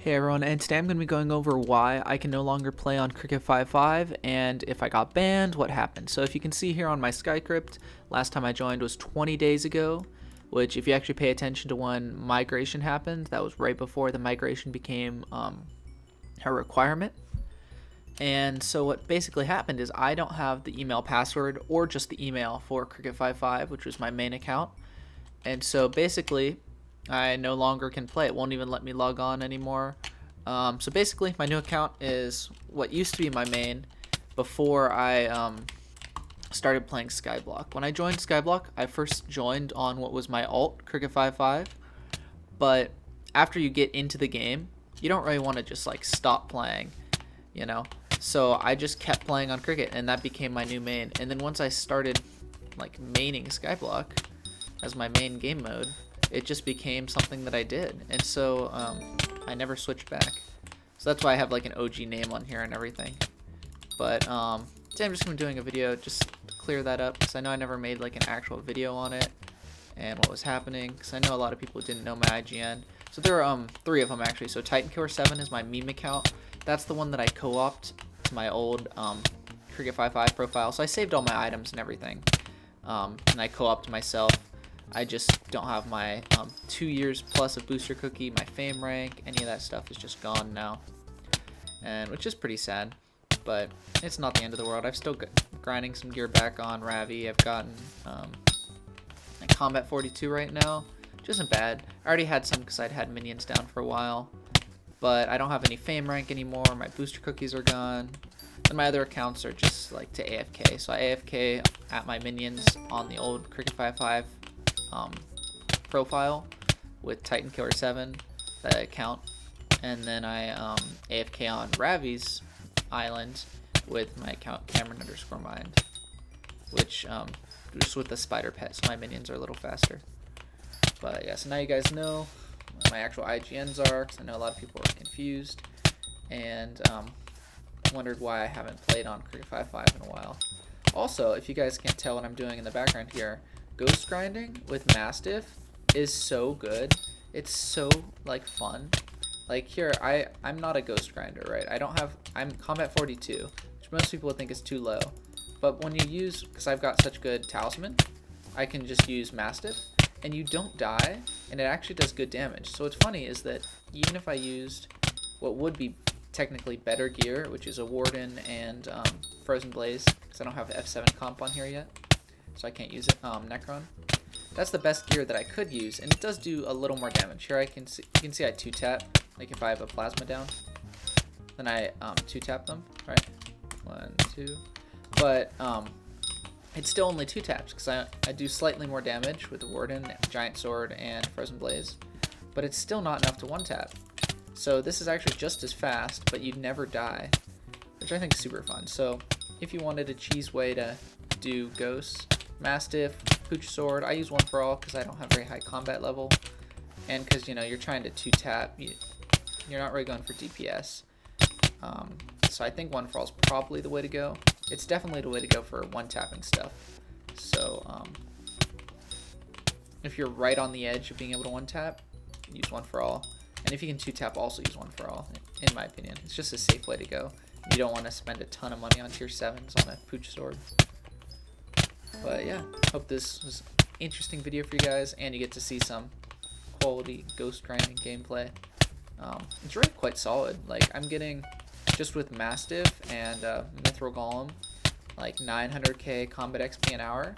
Hey everyone, and today I'm going to be going over why I can no longer play on Cricket55 and if I got banned, what happened. So if you can see here on my Skycrypt, last time I joined was 20 days ago, which if you actually pay attention to when migration happened, that was right before the migration became a requirement. And so what basically happened is I don't have the email password or just the email for Cricket55, which was my main account. And so basically I no longer can play. It won't even let me log on anymore. So basically my new account is what used to be my main before I started playing Skyblock. When I joined Skyblock, I first joined on what was my alt, Cricket55, but after you get into the game, you don't really want to just like stop playing, you know? So I just kept playing on Cricket, and that became my new main. And then once I started like maining Skyblock as my main game mode, it just became something that I did, and so I never switched back. So that's why I have like an OG name on here and everything. But today I'm just gonna be doing a video just to clear that up, because I know I never made like an actual video on it and what was happening, because I know a lot of people didn't know my IGN. So there are three of them actually. So Titan7 is my meme account. That's the one that I co-opt to my old Cricket55 profile. So I saved all my items and everything, and I co-opt myself. I just don't have my 2 years plus of booster cookie, my fame rank, any of that stuff is just gone now, and which is pretty sad, but it's not the end of the world. I've still grinding some gear back on Ravi. I've gotten like Combat 42 right now, which isn't bad. I already had some because I'd had minions down for a while, but I don't have any fame rank anymore. My booster cookies are gone, and my other accounts are just like to AFK. So I AFK at my minions on the old Cricket55 profile with Titan7, the account, and then I AFK on Ravi's island with my account Cameron_mind, which just with the spider pet, so my minions are a little faster. But yeah, so now you guys know what my actual IGNs are, because I know a lot of people are confused and wondered why I haven't played on Cricket55 in a while. Also, if you guys can't tell what I'm doing in the background here, ghost grinding with Mastiff is so good. It's so like fun. Like here, I'm not a ghost grinder, right? I'm Combat 42, which most people would think is too low. But when you use, because I've got such good talisman, I can just use Mastiff, and you don't die, and it actually does good damage. So what's funny is that even if I used what would be technically better gear, which is a Warden and Frozen Blaze, because I don't have F7 comp on here yet, so I can't use it, Necron. That's the best gear that I could use, and it does do a little more damage. Here you can see I 2-tap, like if I have a plasma down, then I 2-tap them, right? 1, 2, but it's still only 2 taps, because I do slightly more damage with the Warden, Giant Sword, and Frozen Blaze, but it's still not enough to 1-tap. So this is actually just as fast, but you'd never die, which I think is super fun. So if you wanted a cheese way to do ghosts, Mastiff, Pooch Sword. I use One for All because I don't have very high combat level, and because you're trying to 2-tap, you're not really going for DPS. So I think One for All is probably the way to go. It's definitely the way to go for 1-tapping stuff. So if you're right on the edge of being able to 1-tap, use One for All, and if you can 2-tap, also use One for All. In my opinion, it's just a safe way to go. You don't want to spend a ton of money on tier 7s on a Pooch Sword. But yeah, hope this was an interesting video for you guys, and you get to see some quality ghost grinding gameplay. It's really quite solid. Like, I'm getting, just with Mastiff and Mithril Golem, like 900k combat XP an hour,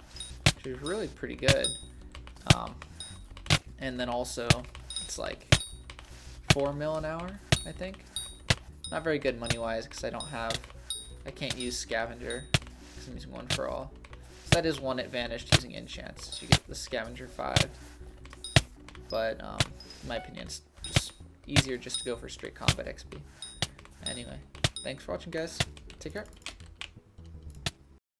which is really pretty good. And then also, it's like 4 mil an hour, I think. Not very good money-wise, because I can't use Scavenger, because I'm using One for All. So that is one advantage to using enchants. You get the Scavenger 5. But in my opinion, it's just easier just to go for straight combat XP. Anyway, thanks for watching, guys. Take care.